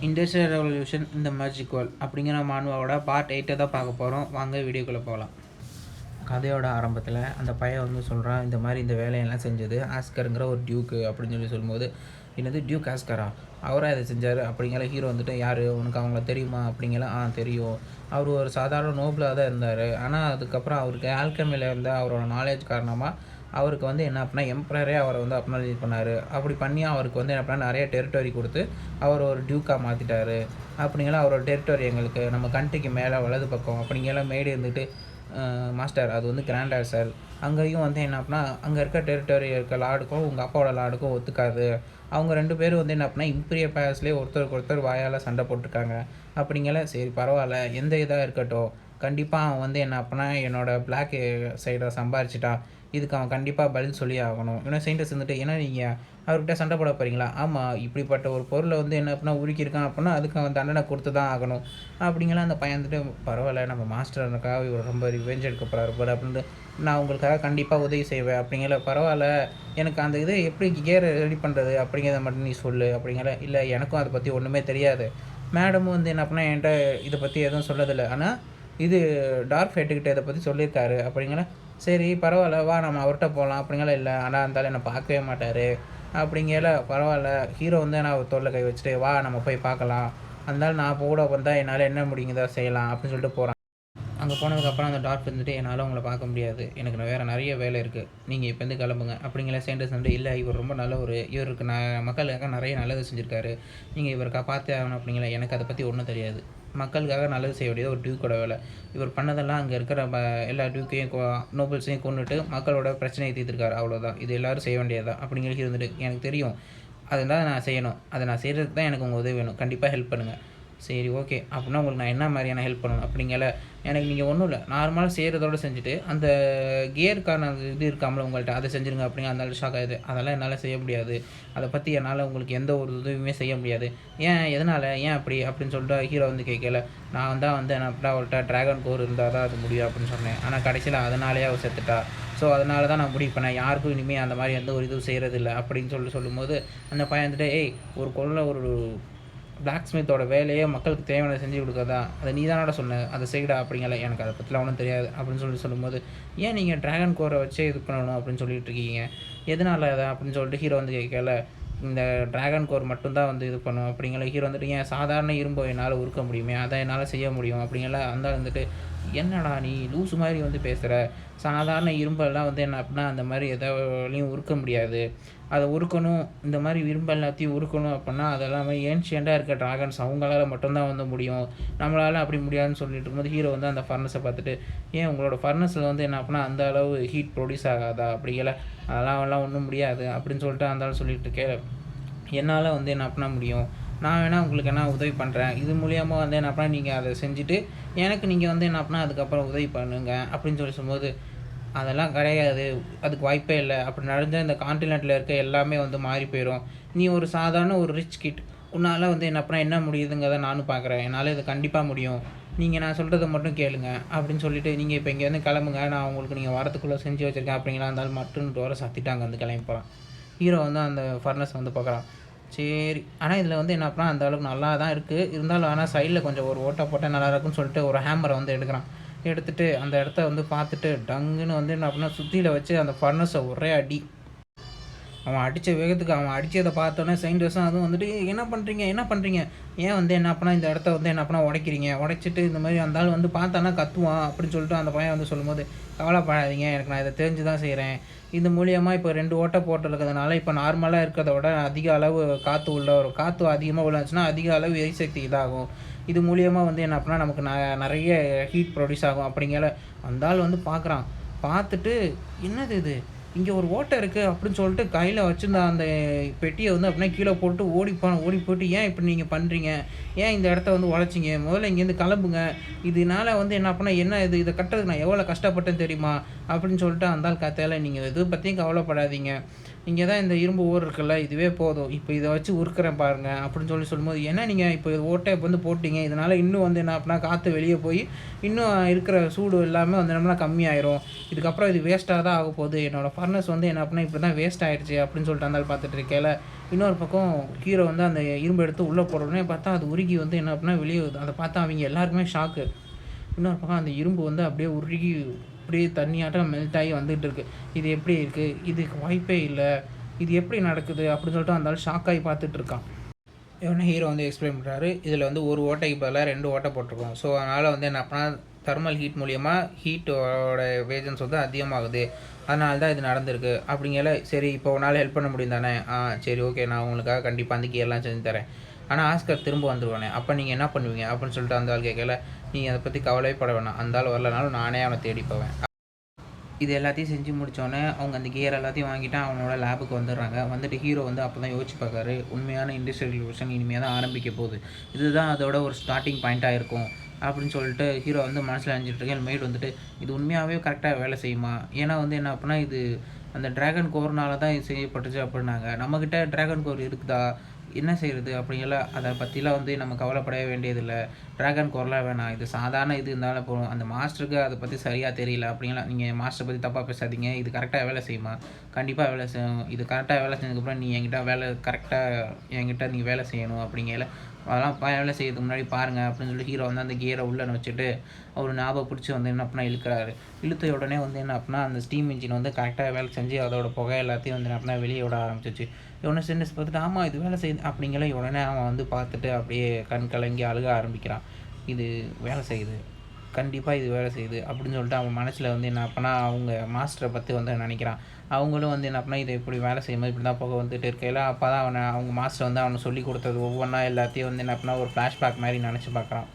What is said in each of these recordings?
Industrial revolution இந்த magic world அப்படிங்கிற மானுவாவோட part 8 தான் பார்க்க போகிறோம். வாங்க வீடியோக்குள்ளே போகலாம். கதையோட ஆரம்பத்தில் அந்த பையன் வந்து சொல்கிறான், இந்த மாதிரி இந்த வேலையெல்லாம் செஞ்சது ஆஸ்கருங்கிற ஒரு டியூக்கு அப்படின்னு சொல்லும்போது, என்னது டியூக் ஆஸ்கரா, அவராக இதை செஞ்சார் அப்படிங்கிற ஹீரோ வந்துட்டு, யார் உனக்கு அவங்கள தெரியுமா அப்படிங்கிற, தெரியும், அவர் ஒரு சாதாரண நோபலாக தான் இருந்தார். ஆனால் அதுக்கப்புறம் அவருக்கு ஆல்கமியில் இருந்த அவரோட நாலேஜ் காரணமாக அவருக்கு வந்து என்ன அப்படின்னா எம்ப்ரரே அவரை வந்து அப்னாலேஜ் பண்ணார். அப்படி பண்ணி அவருக்கு வந்து என்ன அப்படின்னா நிறைய டெரிட்டரி கொடுத்து அவர் ஒரு டியூக்காக மாற்றிட்டார். அப்படிங்கலாம் அவரோட டெரிட்டரி எங்களுக்கு நம்ம கண்ட்ரிக்கு மேலே வலது பக்கம் அப்படிங்கெல்லாம் மேடு இருந்துட்டு, மாஸ்டர் அது வந்து கிராண்ட் சார், அங்கேயும் வந்து என்ன அப்படின்னா அங்கே இருக்க டெரிட்டரி இருக்க லார்டுக்கும் உங்கள் அப்பாவோட லார்டுக்கும் ஒத்துக்காது. அவங்க 2 பேரும் வந்து என்ன அப்படின்னா இம்பீரியல் பேலஸ்லேயே ஒருத்தருக்கு ஒருத்தர் வாயால் சண்டை போட்டிருக்காங்க. அப்படிங்கல சரி பரவாயில்ல, எந்த இதாக இருக்கட்டும், கண்டிப்பாக அவன் வந்து என்ன அப்படின்னா என்னோடய பிளாக் சைடை சம்பாரிச்சிட்டான், இதுக்கு அவன் கண்டிப்பாக பதில் சொல்லி ஆகணும். இன்னும் சயின்டிஸ்ட் வந்துட்டு, ஏன்னா நீங்கள் அவர்கிட்ட சண்டை போட போகிறீங்களா? ஆமாம், இப்படிப்பட்ட ஒரு பொருளை வந்து என்ன அப்படின்னா உருக்கியிருக்கான் அப்படின்னா அதுக்கு அவன் தண்டனை கொடுத்து தான் ஆகணும். அப்படிங்கலாம் அந்த பையன் வந்துட்டு, பரவாயில்ல நம்ம மாஸ்டர்னுக்காக இவர் ரொம்ப ரிவெஞ்ச் எடுக்க போகிறாரு போல அப்படின்ட்டு, நான் உங்களுக்காக கண்டிப்பாக உதவி செய்வேன் அப்படிங்கிற, பரவாயில்ல எனக்கு அந்த இது எப்படி கியர் ரெடி பண்ணுறது அப்படிங்கிறத மட்டும் நீ சொல்லு அப்படிங்கிற. இல்லை எனக்கும் அதை பற்றி ஒன்றுமே தெரியாது, மேடமும் வந்து என்ன பண்ணால் என்கிட்ட இதை பற்றி எதுவும் சொல்லதில்லை, ஆனால் இது டார்க் ஃபைட்டுக்கிட்ட இதை பற்றி சொல்லியிருக்காரு அப்படிங்கிற. சரி பரவாயில்ல, வா நம்ம அவர்கிட்ட போகலாம் அப்படிங்கலாம். இல்லை ஆனால் இருந்தாலும் என்னை பார்க்கவே மாட்டார் அப்படிங்கல. பரவாயில்ல, ஹீரோ வந்து நான் ஒரு தோளில் கை வச்சுட்டு, வா நம்ம போய் பார்க்கலாம், அதனால நான் கூட வந்தால் என்னால் என்ன முடியுதோ செய்யலாம் அப்படின்னு சொல்லிட்டு போகிறான். அங்கே போனதுக்கப்புறம் அந்த டாக்டர் வந்துட்டு, என்னால் உங்களை பார்க்க முடியாது, எனக்கு வேறு நிறைய வேலை இருக்குது, நீங்கள் இப்போ வந்து கிளம்புங்க அப்படிங்கிற. சயின்டிஸ்ட் வந்துட்டு, இல்லை இவர் ரொம்ப நல்ல ஒரு இவருக்கு மக்களுக்காக நிறைய நல்லது செஞ்சுருக்காரு, நீங்கள் இவருக்காக பார்த்தே ஆகணும் அப்படிங்கிற. எனக்கு அதை பற்றி ஒன்றும் தெரியாது, மக்களுக்காக நல்லது செய்ய வேண்டியது ஒரு டியூக்கோட வேலை, இவர் பண்ணதெல்லாம் அங்கே இருக்கிற எல்லா டியூக்கையும் நோபல்ஸையும் கொண்டுட்டு மக்களோட பிரச்சனையை தீர்த்துருக்காரு, அவ்வளோதான், இது எல்லோரும் செய்ய வேண்டியது தான் அப்படிங்கிறது வந்துட்டு. எனக்கு தெரியும், அதனால் நான் செய்யணும், அதை நான் செய்கிறதுக்கு தான் எனக்கு உங்கள் உதவி வேணும், கண்டிப்பாக ஹெல்ப் பண்ணுங்கள். சரி ஓகே, அப்படின்னா உங்களுக்கு நான் என்ன மாதிரியான ஹெல்ப் பண்ணணும் அப்படிங்கல. எனக்கு நீங்கள் ஒன்றும் இல்லை, நார்மலாக செய்கிறதோட செஞ்சுட்டு அந்த கியருக்கான இது இருக்காமல் உங்கள்கிட்ட அதை செஞ்சுருங்க அப்படிங்க. அந்த ஷாக் ஆகுது, அதெல்லாம் என்னால் செய்ய முடியாது, அதை பற்றி என்னால் உங்களுக்கு எந்த ஒரு உதவியுமே செய்ய முடியாது. ஏன் எதனால், ஏன் அப்படி அப்படின்னு சொல்லிட்டு ஹீரோ வந்து கேட்கல. நான் தான் வந்து என்ன அப்படின்னா அவர்கிட்ட ட்ராகன் கோர் இருந்தால் தான் அது முடியும் அப்படின்னு சொன்னேன், ஆனால் கடைசியில் அதனாலேயே அவர் செத்துட்டா. ஸோ அதனால தான் நான் முடிவு பண்ணேன், யாருக்கும் இனிமேல் அந்த மாதிரி எந்த ஒரு இதுவும் செய்கிறதில்ல அப்படின்னு சொல்லும்போது, அந்த பையன் வந்துட்டு, ஏய் ஒரு பிளாக் ஸ்மித்தோட வேலையே மக்களுக்கு தேவையான செஞ்சு கொடுக்காதா, அதை நீ தானடா சொன்ன, அதை செய்யடா அப்படிங்கல. எனக்கு அதை பற்றிலாம் ஒன்றும் தெரியாது அப்படின்னு சொல்லும்போது, ஏன் நீங்கள் ட்ராகன் கோரை வச்சே இது பண்ணணும் அப்படின்னு சொல்லிட்டு இருக்கீங்க, எதனால் அதை அப்படின்னு சொல்லிட்டு ஹீரோ வந்து கேட்கல. இந்த ட்ராகன் கோர் மட்டும்தான் வந்து இது பண்ணும் அப்படிங்கிற. ஹீரோ வந்துட்டு, ஏன் சாதாரண இரும்பை என்னால் உருக்க முடியுமே, அதை என்னால் செய்ய முடியும் அப்படிங்கிற. அந்த வந்துட்டு, என்னடா நீ லூஸு மாதிரி வந்து பேசுகிற, சாதாரண இரும்பெல்லாம் வந்து என்ன அப்படின்னா அந்த மாதிரி எதாலையும் உருக்க முடியாது, அதை உருக்கணும், இந்த மாதிரி இரும்பு எல்லாத்தையும் உருக்கணும் அப்படின்னா அதெல்லாமே ஏன்ஷியண்டாக இருக்க ட்ராகன்ஸ் அவங்களால மட்டும்தான் வந்து முடியும், நம்மளால் அப்படி முடியாதுன்னு சொல்லிட்டு இருக்கும்போது ஹீரோ வந்து அந்த ஃபர்னஸை பார்த்துட்டு, ஏன் உங்களோட ஃபர்னஸில் வந்து என்ன அப்படின்னா அந்த அளவு ஹீட் ப்ரொடியூஸ் ஆகாதா அப்படிங்கல. அதெல்லாம் ஒன்றும் முடியாது அப்படின்னு சொல்லிட்டு அந்த சொல்லிட்டு இருக்கேன். என்னால் வந்து என்ன பண்ண முடியும், நான் வேணால் உங்களுக்கு என்ன உதவி பண்ணுறேன், இது மூலியமாக வந்து என்ன பண்ணால் நீங்கள் அதை செஞ்சுட்டு எனக்கு நீங்கள் வந்து என்ன பண்ணால் அதுக்கப்புறம் உதவி பண்ணுங்க அப்படின்னு சொல்லும்போது, அதெல்லாம் கிடையாது, அதுக்கு வாய்ப்பே இல்லை, அப்படி நடந்தால் இந்த கான்டினென்ட்டில் இருக்க எல்லாமே வந்து மாறி போயிடும், நீ ஒரு சாதாரண ஒரு ரிச் கிட், உன்னால் வந்து என்ன பண்ணால் என்ன முடியுதுங்கிறத நானும் பார்க்குறேன், என்னால் இது கண்டிப்பாக முடியும், நீங்கள் நான் சொல்கிறத மட்டும் கேளுங்க அப்படின்னு சொல்லிட்டு, நீங்கள் இப்போ இங்கேருந்து கிளம்புங்க, நான் உங்களுக்கு நீங்கள் வரத்துக்குள்ளே செஞ்சு வச்சுருக்கேன் அப்படிங்களா. இருந்தாலும் மட்டும் டோரை சாத்திட்டாங்க வந்து கிளம்பி போகிறான். ஹீரோ வந்து அந்த ஃபர்னஸ் வந்து பார்க்குறான். சரி, ஆனால் இதில் வந்து என்ன அப்படின்னா அந்த அளவுக்கு நல்லா தான் இருக்குது, இருந்தாலும் ஆனால் சைடில் கொஞ்சம் ஒரு ஓட்டை போட்டால் நல்லா இருக்குன்னு சொல்லிட்டு ஒரு ஹேமரை வந்து எடுக்கிறான். எடுத்துகிட்டு அந்த இடத்த வந்து பார்த்துட்டு டங்குன்னு வந்து என்ன அப்படின்னா சுற்றியில் வச்சு அந்த ஃபர்னஸை ஒரே அடி. அவன் அடித்த வேகத்துக்கு அவன் அடித்ததை பார்த்தோன்னே சயின்டிஸ்ட்டும் அதுவும் வந்துட்டு, என்ன பண்ணுறீங்க, ஏன் வந்து என்ன பண்ணால் இந்த இடத்த வந்து என்ன பண்ணால் உடைக்கிறீங்க, உடைச்சிட்டு இந்த மாதிரி அந்த ஆள் வந்து பார்த்தானா கத்துவான் அப்படின்னு சொல்லிட்டு அந்த பையன் வந்து சொல்லும்போது, கவலைப்படாதீங்க, எனக்கு நான் இதை தெரிஞ்சு தான் செய்கிறேன், இது மூலியமாக இப்போ 2 ஓட்டை போட்டிருக்கிறதுனால இப்போ நார்மலாக இருக்கிறத விட அதிக அளவு காற்று உள்ள ஒரு காற்று அதிகமாக உள்ளாச்சுன்னா அதிக அளவு எரிசக்தி இதாகும், இது மூலியமாக வந்து என்ன அப்படின்னா நமக்கு நிறைய ஹீட் ப்ரொடியூஸ் ஆகும் அப்படிங்கிற. அந்த ஆள் வந்து பார்க்குறான், பார்த்துட்டு என்னது இது, இங்கே ஒரு ஓட்டை இருக்குது அப்படின்னு சொல்லிட்டு கையில் வச்சுருந்த அந்த பெட்டியை வந்து அப்படின்னா கீழே போட்டு ஓடி போட்டு, ஏன் இப்படி நீங்கள் பண்ணுறீங்க, ஏன் இந்த இடத்த வந்து உழைச்சிங்க, முதல்ல இங்கேருந்து கிளம்புங்க, இதனால் வந்து என்ன பண்ணால் என்ன இது, இதை கட்டுறதுக்கு நான் எவ்வளோ கஷ்டப்பட்டேன்னு தெரியுமா அப்படின்னு சொல்லிட்டு அந்த ஆள் கத்தையில், நீங்கள் எது பற்றியும் கவலைப்படாதீங்க, இங்கே தான் இந்த இரும்பு ஓர் இருக்குல்ல, இதுவே போதும், இப்போ இதை வச்சு உருக்குறேன் பாருங்கள் அப்படின்னு சொல்லும்போது, ஏன்னா நீங்கள் இப்போ ஓட்டை வந்து போட்டிங்க, இதனால் இன்னும் வந்து என்ன அப்படின்னா காற்று வெளியே போய் இன்னும் இருக்கிற சூடு எல்லாமே வந்து என்னன்னா கம்மியாயிரும், இதுக்கப்புறம் இது வேஸ்ட்டாக தான் ஆக போகுது, என்னோடய ஃபர்னஸ் வந்து என்ன அப்படின்னா இப்படி தான் வேஸ்ட் ஆகிடுச்சு அப்படின்னு சொல்லிட்டு இருந்தாலும் பார்த்துட்டு இருக்கேல. இன்னொரு பக்கம் ஹீரோ வந்து அந்த இரும்பு எடுத்து உள்ளே போடுறோடனே பார்த்தா அது உருகி வந்து என்ன அப்படின்னா வெளியே வருது. அதை பார்த்தா அவங்க எல்லாருக்குமே ஷாக்கு. இன்னொரு பக்கம் அந்த இரும்பு வந்து அப்படியே உருகி அப்படியே தண்ணியாட்டம் மெல்ட் ஆகி வந்துகிட்டு இருக்குது. இது எப்படி இருக்குது, இதுக்கு வாய்ப்பே இல்லை, இது எப்படி நடக்குது அப்படின்னு சொல்லிட்டு அந்த ஆள் ஷாக் ஆகி பார்த்துட்டு இருக்கான். இவனே ஹீரோ வந்து எக்ஸ்பிளைன் பண்ணுறாரு, இதில் வந்து ஒரு ஓட்டைக்கு பதிலாக 2 ஓட்டை போட்டிருக்கோம். ஸோ அதனால் வந்து என்ன பண்ணால் தெர்மல் ஹீட் மூலிமா ஹீட்டோட வேஜன்ஸ் வந்து அதிகமாகுது, அதனால தான் இது நடந்திருக்கு அப்படிங்கல. சரி இப்போ உன்னால் ஹெல்ப் பண்ண முடியும் தானே? சரி ஓகே, நான் உங்களுக்காக கண்டிப்பாக அந்த கீரெல்லாம் செஞ்சு தரேன். ஆனால் ஆஸ்கர் திரும்ப வந்துடுவானே, அப்போ நீங்கள் என்ன பண்ணுவீங்க அப்படின்னு சொல்லிட்டு அந்த ஆள் கேட்கல. நீ அதை பற்றி கவலையே பட வேணாம், அந்த ஆள் வரலனாலும் நானே அவனை தேடி போவேன். இது எல்லாத்தையும் செஞ்சு முடித்தோடனே அவங்க அந்த கியர் எல்லாத்தையும் வாங்கிட்டு அவனோட லேபுக்கு வந்துடுறாங்க. வந்துட்டு ஹீரோ வந்து அப்போ தான் யோசிச்சு பார்க்காரு, உண்மையான இண்டஸ்ட்ரியல் ரெவல்யூஷன் இனிமேல் தான் ஆரம்பிக்க போகுது, இதுதான் அதோட ஒரு ஸ்டார்டிங் பாயிண்ட்டாக இருக்கும் அப்படின்னு சொல்லிட்டு ஹீரோ வந்து மனசில் நினச்சிட்ருக்கேன். மெய்டு வந்துட்டு இது உண்மையாகவே கரெக்டாக வேலை செய்யுமா, ஏன்னா வந்து என்ன அப்படின்னா இது அந்த ட்ராகன் கோர்னால தான் இது செய்யப்பட்டுச்சு அப்படின்னாங்க. நம்மக்கிட்ட ட்ராகன் கோர் இருக்குதா, என்ன செய்கிறது அப்படிங்கிற அதை பற்றிலாம் வந்து நம்ம கவலைப்படவே வேண்டியதில்லை. ட்ராகன் கோர்லாம் வேணாம், இது சாதாரண இது இருந்தாலும் போகும், அந்த மாஸ்டருக்கு அதை பற்றி சரியாக தெரியல அப்படிங்கலாம் நீங்கள் மாஸ்டரை பற்றி தப்பாக பேசாதீங்க, இது கரெக்டாக வேலை செய்யுமா, கண்டிப்பாக வேலை செய்யும், இது கரெக்டாக வேலை செஞ்சதுக்கப்புறம் நீ என்கிட்ட வேலை கரெக்டாக என்கிட்ட நீங்கள் வேலை செய்யணும் அப்படிங்கல. அதெல்லாம் வேலை செய்யறதுக்கு முன்னாடி பாருங்கள் அப்படின்னு சொல்லி ஹீரோ வந்து அந்த கியரை உள்ளே வச்சுட்டு அவர் ஞாபகம் பிடிச்சி வந்து என்ன அப்படின்னா இழுக்கிறாரு. இழுத்த உடனே வந்து என்ன அப்படின்னா அந்த ஸ்டீம் இன்ஜின் வந்து கரெக்டாக வேலை செஞ்சு அதோட புகை எல்லாத்தையும் வந்து என்ன அப்படின்னா வெளியே விட ஆரம்பிச்சிச்சு. இவனை சின்ன பார்த்துட்டு ஆமாம் இது வேலை செய்யுது அப்படிங்கிற உடனே அவன் வந்து பார்த்துட்டு அப்படியே கண் கலங்கி அழுக ஆரம்பிக்கிறான். இது வேலை செய்யுது, கண்டிப்பாக இது வேலை செய்யுது அப்படின்னு சொல்லிட்டு அவன் மனசில் வந்து என்ன அப்படின்னா அவங்க மாஸ்டரை பற்றி வந்து நினைக்கிறான். அவங்களும் வந்து என்ன அப்படின்னா இதை இப்படி வேலை செய்யும்போது இப்படி தான் போக வந்துட்டு இருக்கையில் அப்போ தான் அவங்க மாஸ்டர் வந்து அவனை சொல்லி கொடுத்தது ஒவ்வொன்றா எல்லாத்தையும் வந்து என்ன அப்படின்னா ஒரு ஃப்ளாஷ்பேக் மாதிரி நினச்சி பார்க்குறான்.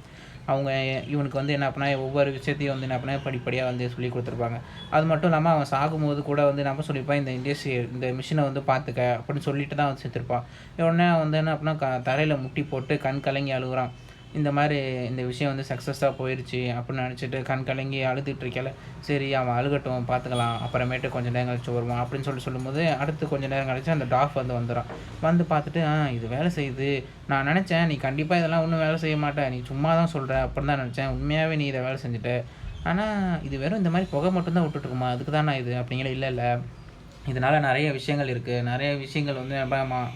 அவங்க இவனுக்கு வந்து என்ன பண்ணால் ஒவ்வொரு விஷயத்தையும் வந்து என்ன பண்ணால் படிப்படியாக வந்து சொல்லி கொடுத்துருப்பாங்க. அது மட்டும் இல்லாமல் அவன் சாகும்போது கூட வந்து நம்ம சொல்லியிருப்பான், இந்த இண்டஸ்ட்ரி இந்த மிஷினை வந்து பார்த்துக்க அப்படின்னு சொல்லிட்டு தான் வந்து செத்துருப்பான். உடனே வந்து என்ன அப்படின்னா தரையில் முட்டி போட்டு கண் கலங்கி அழுகுறான். இந்த மாதிரி இந்த விஷயம் வந்து சக்ஸஸாக போயிடுச்சு அப்படின்னு நினச்சிட்டு கண் கலங்கி அழுதுட்டு இருக்கல. சரி அவன் அழுகட்டும் பார்த்துக்கலாம், அப்புறமேட்டு கொஞ்சம் நேரம் கழிச்சு வருவான் அப்படின்னு சொல்லும்போது அடுத்து கொஞ்சம் நேரம் கழிச்சு அந்த டாஃப் வந்து வந்துடும். வந்து பார்த்துட்டு இது வேலை செய்யுது, நான் நினச்சேன் நீ கண்டிப்பாக இதெல்லாம் ஒன்றும் வேலை செய்ய மாட்டேன், நீ சும்மா தான் சொல்கிற அப்படின்னு தான் நினச்சேன், உண்மையாகவே நீ இதை வேலை செஞ்சுட்ட, ஆனால் இது வெறும் இந்த மாதிரி புகை மட்டும்தான் விட்டுட்டுருக்குமா, அதுக்கு தான் நான் இது அப்படிங்கிற. இல்லை இதனால் நிறைய விஷயங்கள் இருக்குது, நிறைய விஷயங்கள் வந்து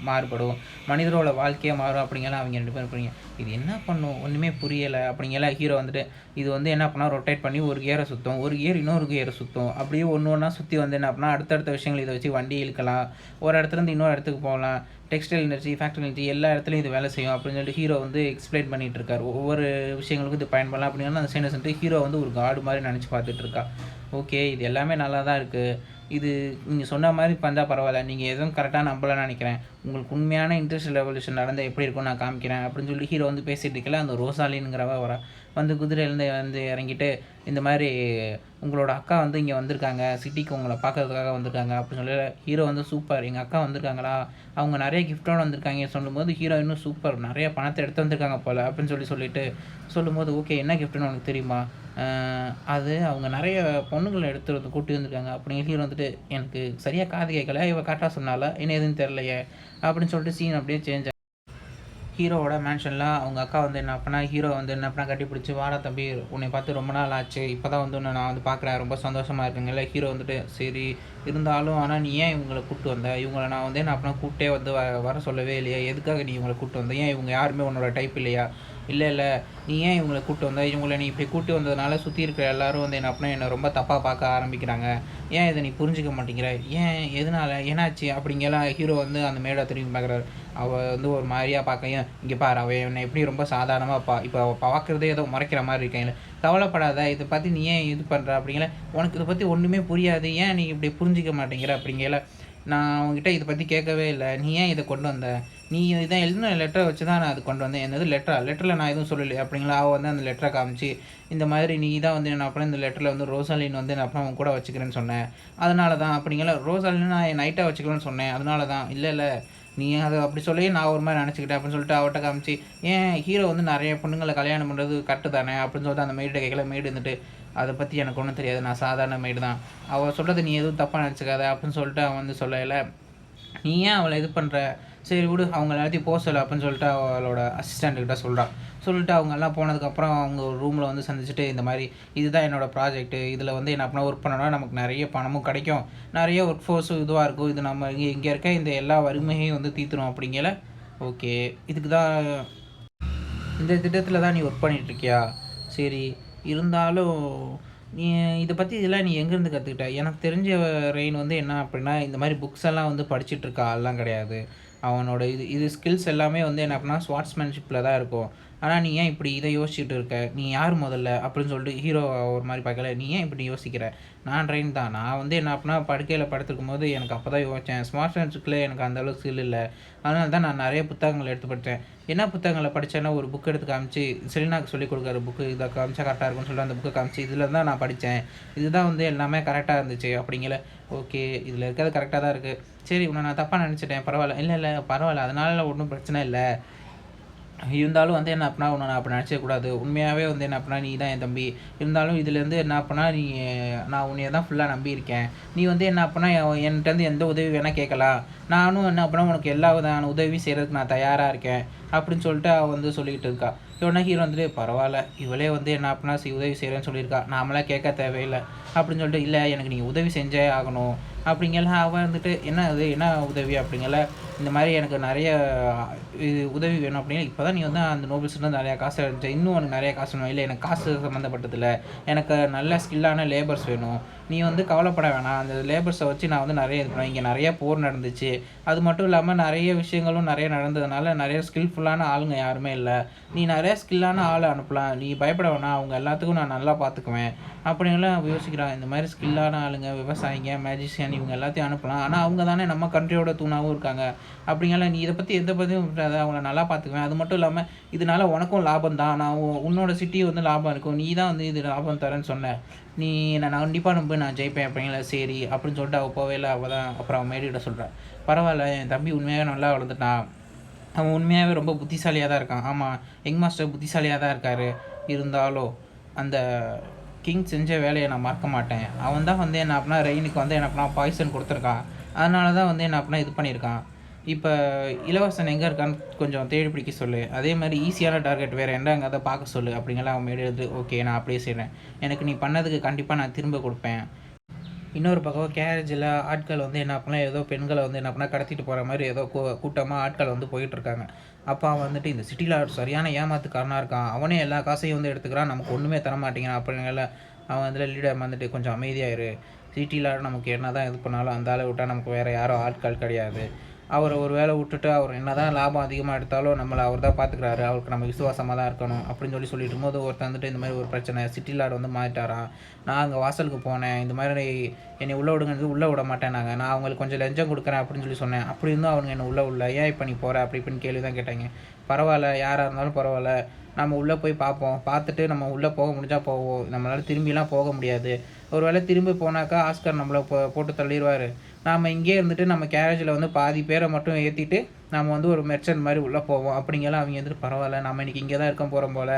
மாறுபடும், மனிதரோட வாழ்க்கையே மாறும் அப்படிங்கிற அவங்க 2 பேரும் இருப்பீங்க. இது என்ன பண்ணும் ஒன்றுமே புரியலை அப்படிங்கிற. ஹீரோ வந்துட்டு இது வந்து என்ன பண்ணால் ரொட்டேட் பண்ணி ஒரு கியரை சுற்றும், ஒரு கியர் இன்னொரு கியரை சுற்றும், அப்படியே ஒன்று ஒன்றா சுற்றி வந்து என்ன பண்ணால் அடுத்தடுத்த விஷயங்கள் இதை வச்சு வண்டி இழுக்கலாம், ஒரு இடத்துலேருந்து இன்னொரு இடத்துக்கு போகலாம், டெக்ஸ்டைல் இண்டஸ்ட்ரி, ஃபேக்ட்ரி இண்டஸ்ட்ரி எல்லா இடத்துலையும் இது வேலை செய்யும் அப்படின்னு சொல்லிட்டு ஹீரோ வந்து எக்ஸ்பிளைன் பண்ணிகிட்டு இருக்காரு. ஒவ்வொரு விஷயங்களுக்கும் இது பயன்படலாம் அப்படிங்கிற அந்த சைனஸ் வந்துட்டு ஹீரோ வந்து ஒரு காடு மாதிரி நினச்சி பார்த்துட்டு இருக்கா. ஓகே இது எல்லாமே நல்லா தான் இருக்குது, இது நீங்கள் சொன்ன மாதிரி பண்ணால் பரவாயில்ல, நீங்கள் எதுவும் கரெக்டாக நம்பலன்னு நினைக்கிறேன், உங்களுக்கு உண்மையான இண்டஸ்ட்ரியல் ரெவல்யூஷன் நடந்தால் எப்படி இருக்கும் நான் காமிக்கிறேன் அப்படின்னு சொல்லி ஹீரோ வந்து பேசிகிட்டு இருக்கல. அந்த ரோசாலின்ங்கிறவ வர வந்து குதிரையிலேருந்து வந்து இறங்கிட்டு இந்த மாதிரி உங்களோட அக்கா வந்து இங்கே வந்திருக்காங்க, சிட்டிக்கு உங்களை பார்க்கறதுக்காக வந்திருக்காங்க அப்படின்னு சொல்லி. ஹீரோ வந்து சூப்பர், எங்கள் அக்கா வந்திருக்காங்களா, அவங்க நிறைய கிஃப்ட்டோடு வந்திருக்காங்க சொல்லும்போது ஹீரோ இன்னும் சூப்பர், நிறைய பணத்தை எடுத்து வந்திருக்காங்க போல் அப்படின்னு சொல்லும்போது ஓகே என்ன கிஃப்ட்டுன்னு உனக்கு தெரியுமா, அது அவங்க நிறைய பொண்ணுங்களை எடுத்து வந்து கூட்டி வந்திருக்காங்க அப்படிங்கிற. ஹீரோ வந்துட்டு எனக்கு சரியாக காது கேட்கல, இவ கரெக்டாக சொன்னால என்ன எதுன்னு தெரிலையே அப்படின்னு சொல்லிட்டு சீன் அப்படியே சேஞ்ச். ஹீரோவோட மேன்ஷனில் அவங்க அக்கா வந்து என்ன பண்ணால் ஹீரோ வந்து என்ன பண்ணால் கட்டிப்பிடிச்சி, வாடா தம்பி உன்னை பார்த்து ரொம்ப நாள் ஆச்சு, இப்போ தான் வந்து நான் வந்து பார்க்குறேன், ரொம்ப சந்தோஷமாக இருக்குங்கல்ல. ஹீரோ வந்துட்டு சரி இருந்தாலும் ஆனால் நீ ஏன் இவங்களை கூப்பிட்டு வந்த, இவங்களை நான் வந்து என்ன பண்ணால் கூப்பிட்டே வந்து வர சொல்லவே இல்லையா, எதுக்காக நீ இவங்களை கூப்பிட்டு வந்த, ஏன் இவங்க யாருமே உன்னோட டைப் இல்லையா, இல்லை நீ ஏன் இவங்களை கூப்பிட்டு வந்த, இவங்களை நீ இப்படி கூப்பிட்டு வந்ததுனால சுற்றி இருக்கிற எல்லோரும் வந்து என்ன பண்ணால் என்னை ரொம்ப தப்பாக பார்க்க ஆரம்பிக்கிறாங்க, ஏன் இதை நீ புரிஞ்சிக்க மாட்டேங்கிற, ஏன் எதனால் என்னாச்சு அப்படிங்கலாம். ஹீரோ வந்து அந்த மேடை திரும்பி பார்க்குறாரு. அவள் வந்து ஒரு மாதிரியாக பார்க்கையும் இங்கே பாரு அவள் என்னை எப்படி ரொம்ப சாதாரணமாக இப்போ அவள் பார்க்குறதே ஏதோ மறைக்கிற மாதிரி இருக்கேன், கவலைப்படாத இதை பற்றி நீ ஏன் இது பண்ணுற அப்படிங்கிற, உனக்கு இதை பற்றி ஒன்றுமே புரியாது, ஏன் நீ இப்படி புரிஞ்சிக்க மாட்டேங்கிற அப்படிங்கிற. நான் அவங்ககிட்ட இதை பற்றி கேட்கவே இல்லை, நீ ஏன் இதை கொண்டு வந்த, நீ இதான் எழுதின லெட்டரை வச்சு தான் நான் அது கொண்டு வந்தேன், என்னது லெட்டரில் நான் எதுவும் சொல்லலை அப்படிங்களா. அவள் வந்து அந்த லெட்டரை காமிச்சு இந்த மாதிரி நீ தான் வந்து என்ன அப்புறம் இந்த லெட்டரில் வந்து ரோசாலின் வந்து நான் அப்புறம் அவன் கூட வச்சுக்கிறேன்னு சொன்னேன், அதனால தான் அப்படிங்கிற. ரோசாலின் நான் நைட்டாக வச்சுக்கிறேன்னு சொன்னேன், அதனால தான். இல்லை நீ அதை அப்படி சொல்லி நான் ஒரு மாதிரி நினச்சிக்கிட்டேன் அப்படின்னு சொல்லிட்டு அவட்ட காமிச்சு, ஏன் ஹீரோ வந்து நிறைய பொண்ணுங்களை கல்யாணம் பண்ணுறது கரெக்டு தானே அப்படின்னு சொல்லிட்டு அந்த மெய்டு கேட்கல. மெய்டு இருந்துட்டு அதை பற்றி எனக்கு ஒன்றும் தெரியாது, நான் சாதாரண மெய்டு தான், அவள் சொல்கிறது நீ எதுவும் தப்பாக நினச்சிக்காத அப்படின்னு சொல்லிட்டு அவன் வந்து சொல்லலை. நீ ஏன் அவளை இது பண்ணுற, சரி விடு அவங்க எல்லாத்தையும் போக சொல்லு அப்படின்னு சொல்லிட்டு அவளோட அசிஸ்டண்ட்டுக்கிட்ட சொல்கிறான். சொல்லிட்டு அவங்க எல்லாம் போனதுக்கப்புறம் அவங்க ஒரு ரூமில் வந்து சந்திச்சுட்டு, இந்த மாதிரி இதுதான் என்னோடய ப்ராஜெக்ட்டு, இதில் வந்து என்ன அப்படின்னா ஒர்க் பண்ணோன்னா நமக்கு நிறைய பணமும் கிடைக்கும், நிறைய ஒர்க் ஃபோர்ஸும் இதுவாக இருக்கும், இது நம்ம இங்கே இருக்க இந்த எல்லா வறுமையும் வந்து தீர்த்துரும் அப்படிங்கல. ஓகே, இதுக்கு தான் இந்த திட்டத்தில் தான் நீ ஒர்க் பண்ணிகிட்ருக்கியா, சரி இருந்தாலும் நீ இதை பற்றி இதெல்லாம் நீ எங்கேருந்து கற்றுக்கிட்ட? எனக்கு தெரிஞ்ச ரெயின் வந்து என்ன அப்படின்னா இந்த மாதிரி புக்ஸ் எல்லாம் வந்து படிச்சுட்ருக்க ஆள்லாம் கிடையாது. அவனோட இது ஸ்கில்ஸ் எல்லாமே வந்து என்ன அப்படின்னா ஸ்வாட்ஸ்மேன்ஷிப்பில் தான் இருக்கும். ஆனால் நீ ஏன் இப்படி இதை யோசிச்சுட்டு இருக்க, நீ யார் முதல்ல அப்படின்னு சொல்லிட்டு ஹீரோ ஒரு மாதிரி பார்க்கல. நீ ஏன் இப்படி யோசிக்கிற, நான் ட்ரெயின் தான், நான் வந்து என்ன அப்படின்னா படுக்கையில் படுத்துருக்கும் போது எனக்கு அப்போ தான் யோசித்தேன், ஸ்மார்ட் ஃபோன்ஸுக்குள்ளே எனக்கு அந்தளவுக்கு ஸ்கில் இல்லை, அதனால தான் நான் நிறைய புத்தகங்கள் எடுத்து படித்தேன். என்ன புத்தகங்களை படித்தேன்னா ஒரு புக் எடுத்து காமிச்சு, செலினாக்கு சொல்லிக் கொடுக்குற புக்கு இதை காமிச்சா கரெக்டாக இருக்கும்னு சொல்லிட்டு அந்த புக்கை காமிச்சு இதில் தான் நான் படித்தேன், இதுதான் வந்து எல்லாமே கரெக்டாக இருந்துச்சு அப்படிங்கல. ஓகே, இதில் இருக்கிறது கரெக்டாக தான் இருக்குது, சரி உன்னை நான் தப்பாக நினச்சிட்டேன், பரவாயில்ல, இல்லை இல்லை பரவாயில்ல, அதனால ஒன்றும் பிரச்சனை இல்லை, இருந்தாலும் வந்து என்ன அப்படின்னா உன்னை நான் அப்படி நினச்சக்கூடாது, உண்மையாகவே வந்து என்ன அப்படின்னா நீ தான் என் தம்பி, இருந்தாலும் இதுலேருந்து என்ன அப்படின்னா நான் உன்னைய தான் ஃபுல்லாக நம்பியிருக்கேன், நீ வந்து என்ன அப்படின்னா என்கிட்டருந்து எந்த உதவி வேணால் கேட்கலாம், நானும் என்ன அப்படின்னா உனக்கு எல்லா விதமான உதவியும் செய்கிறதுக்கு நான் தயாராக இருக்கேன் அப்படின்னு சொல்லிட்டு அவள் வந்து சொல்லிக்கிட்டு இருக்கா. இவனா ஹீரோ வந்துட்டு பரவாயில்ல, இவளே வந்து என்ன அப்படின்னா உதவி செய்கிறேன்னு சொல்லியிருக்கா, நாமளாம் கேட்க தேவையில்லை அப்படின்னு சொல்லிட்டு, இல்லை எனக்கு நீங்கள் உதவி செஞ்சே ஆகணும் அப்படிங்கல. அவன் வந்துட்டு என்ன உதவி அப்படிங்கல, இந்த மாதிரி எனக்கு நிறைய இது உதவி வேணும் அப்படின்னா, இப்போ தான் நீ வந்து அந்த நோபல்ஸ்லேருந்து நிறையா காசு எடுத்த, இன்னும் உனக்கு நிறைய காசு வேணும், இல்லை எனக்கு காசு சம்மந்தப்பட்டதில்ல, எனக்கு நல்ல ஸ்கில்லான லேபர்ஸ் வேணும், நீ வந்து கவலைப்பட வேணாம், அந்த லேபர்ஸை வச்சு நான் வந்து நிறைய இது பண்ணுவேன், இங்கே நிறைய போர் நடந்துச்சு, அது மட்டும் இல்லாமல் நிறைய விஷயங்களும் நிறைய நடந்ததுனால நிறைய ஸ்கில்ஃபுல்லான ஆளுங்க யாருமே இல்லை, நீ நிறைய ஸ்கில்லான ஆளை அனுப்பலாம், நீ பயப்பட வேணாம், அவங்க எல்லாத்துக்கும் நான் நல்லா பார்த்துக்குவேன் அப்படின்லாம் யோசிக்கிறான். இந்த மாதிரி ஸ்கில்லான ஆளுங்க, விவசாயிங்க, மேஜிஷியன் இவங்க எல்லாத்தையும் அனுப்பலாம், ஆனால் அவங்க தானே நம்ம கண்ட்ரியோட தூணாகவும் இருக்காங்க அப்படிங்கல. நீ இதை பற்றி எந்த பற்றியும் விட்டுறாத, அவங்கள நல்லா பார்த்துக்குவேன், அது மட்டும் இல்லாமல் இதனால உனக்கும் லாபம் தான், நான் உன்னோட சிட்டி வந்து லாபம் இருக்கும், நீ தான் வந்து இது லாபம் தரேன்னு சொன்னேன், நீ நான் கண்டிப்பாக நம்ப நான் ஜெயிப்பேன் அப்படிங்களா. சரி அப்படின்னு சொல்லிட்டு அவள் போவே இல்லை. அவள் தான் அப்புறம் அவன் மேடிகிட்ட சொல்கிறான், பரவாயில்ல என் தம்பி உண்மையாகவே நல்லா வளர்ந்துட்டான், அவன் உண்மையாகவே ரொம்ப புத்திசாலியாக தான் இருக்கான். ஆமாம், யங் மாஸ்டர் புத்திசாலியாக தான் இருக்கார், இருந்தாலும் அந்த கிங் செஞ்ச வேலையை நான் மறக்க மாட்டேன், அவன் தான் வந்து என்ன அப்படின்னா ரெயினுக்கு வந்து என்ன அப்படின்னா பாய்சன் கொடுத்துருக்கான், அதனால தான் வந்து என்ன அப்படின்னா இது பண்ணியிருக்கான். இப்போ இளவரசன் எங்கே இருக்கான்னு கொஞ்சம் தேடி பிடிக்க சொல்லு, அதே மாதிரி ஈஸியான டார்கெட் வேறு எங்கே அதை பார்க்க சொல்லு அப்படிங்கலாம் அவன் மேலே எழுது. ஓகே, நான் அப்படியே செய்கிறேன், எனக்கு நீ பண்ணதுக்கு கண்டிப்பாக நான் திரும்ப கொடுப்பேன். இன்னொரு பக்கம் கேரேஜில் ஆட்கள் வந்து என்ன பண்ணலாம், ஏதோ பெண்களை வந்து என்ன பண்ணால் கடத்திட்டு போகிற மாதிரி ஏதோ கூட்டமாக ஆட்கள் வந்து போயிட்டுருக்காங்க. அப்போ அவன் வந்துட்டு இந்த சிட்டியில் சரியான ஏமாத்துக்காரனாக இருக்கான், அவனே எல்லா காசையும் வந்து எடுத்துக்கிறான், நமக்கு ஒன்றுமே தர மாட்டேங்கிறான் அப்படிங்கிற. அவன் வந்து லீடர் வந்துட்டு கொஞ்சம் அமைதியாயிரு, சிட்டியில் நமக்கு என்ன தான் இது பண்ணாலும் அந்த ஆளை விட்டால் நமக்கு வேறு யாரும் ஆட்கள் கிடையாது, அவர் ஒரு வேலை விட்டுட்டு அவர் என்ன தான் லாபம் அதிகமாக எடுத்தாலும் நம்மளை அவர் தான் பார்த்துக்கிறாரு, அவருக்கு நம்ம விசுவாசமாக தான் இருக்கணும் அப்படின்னு சொல்லிட்டு இருக்கும்போது ஒருத்தர் வந்துட்டு இந்த மாதிரி ஒரு பிரச்சனை, சிட்டிலார் வந்து மாறிட்டாராம், நான் அங்கே வாசலுக்கு போனேன், இந்த மாதிரி என்னை உள்ளே விடுங்கிறது உள்ளே விட மாட்டேன், நான் அவங்களுக்கு கொஞ்சம் லஞ்சம் கொடுக்குறேன் அப்படின்னு சொல்லி சொன்னேன், அப்படி இருந்தும் அவங்க என்னை உள்ளே ஏன் இப்போ நீ போகிற அப்படி இப்படின்னு கேள்வி தான் கேட்டாங்க. பரவாயில்ல, யாராக இருந்தாலும் பரவாயில்ல, நம்ம உள்ளே போய் பார்ப்போம், பார்த்துட்டு நம்ம உள்ளே போக முடிஞ்சால் போவோம், நம்மளால் திரும்பிலாம் போக முடியாது, ஒரு வேளை திரும்பி போனாக்கா ஆஸ்கர் நம்மளை போட்டு தள்ளிடுவார், நாம் இங்கே இருந்துட்டு நம்ம கேரேஜில் வந்து பாதி பேரை மட்டும் ஏற்றிட்டு நம்ம வந்து ஒரு மெர்ச்சன்ட் மாதிரி உள்ளே போவோம் அப்படிங்கெல்லாம். அவங்க வந்துட்டு பரவாயில்ல, நம்ம இன்றைக்கி இங்கே தான் இருக்க போகிறோம் போல்,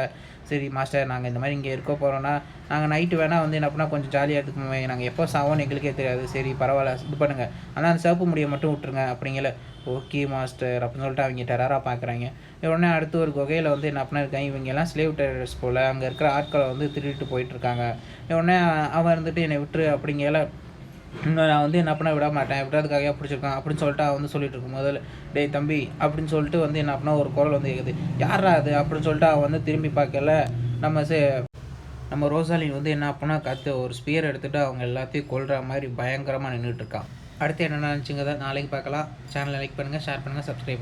சரி மாஸ்டர் நாங்கள் இந்த மாதிரி இங்கே இருக்க போகிறோன்னா நாங்கள் நைட்டு வேணால் வந்து என்ன அப்படின்னா கொஞ்சம் ஜாலியாக இருக்குமே, நாங்கள் எப்போ சாவோன்னு எங்களுக்கே தெரியாது, சரி பரவாயில்ல இது பண்ணுங்கள், ஆனால் அந்த சிவப்பு முடியை மட்டும் விட்டுருங்க அப்படிங்கல. ஓகே மாஸ்டர் அப்படின்னு சொல்லிட்டு அவங்க டெரராக பார்க்குறாங்க. உடனே அடுத்து ஒரு குகையில் வந்து என்ன அப்படின்னா இருக்காங்க, இவங்க எல்லாம் ஸ்லேவ் டெரர்ஸ் போல், அங்கே இருக்கிற ஆட்களை வந்து திருடிட்டு போயிட்டுருக்காங்க. உடனே அவன் இருந்துட்டு என்னை விட்டுரு அப்படிங்கல, நான் வந்து என்ன பண்ண விட மாட்டேன், விடுறதுக்காக பிடிச்சிருக்கான் அப்படின்னு சொல்லிட்டு அவன் வந்து சொல்லிட்டு இருக்கும் முதல்ல, டேய் தம்பி அப்படின்னு சொல்லிட்டு வந்து என்ன பண்ணால் ஒரு குரல் வந்து கேட்குது, யாரா அது அப்படின்னு சொல்லிட்டு அவன் வந்து திரும்பி பார்க்கல. நம்ம ரோசாலின் வந்து என்ன பண்ணால் ஒரு ஸ்பியர் எடுத்துகிட்டு அவங்க எல்லாத்தையும் கொல்ற மாதிரி பயங்கரமாக நின்றுட்டு இருக்கான். அடுத்து என்ன நினச்சிங்க தான் நாளைக்கு பார்க்கலாம். சேனலை லைக் பண்ணுங்கள், ஷேர் பண்ணுங்கள், சப்ஸ்கிரைப் பண்ணுங்கள்.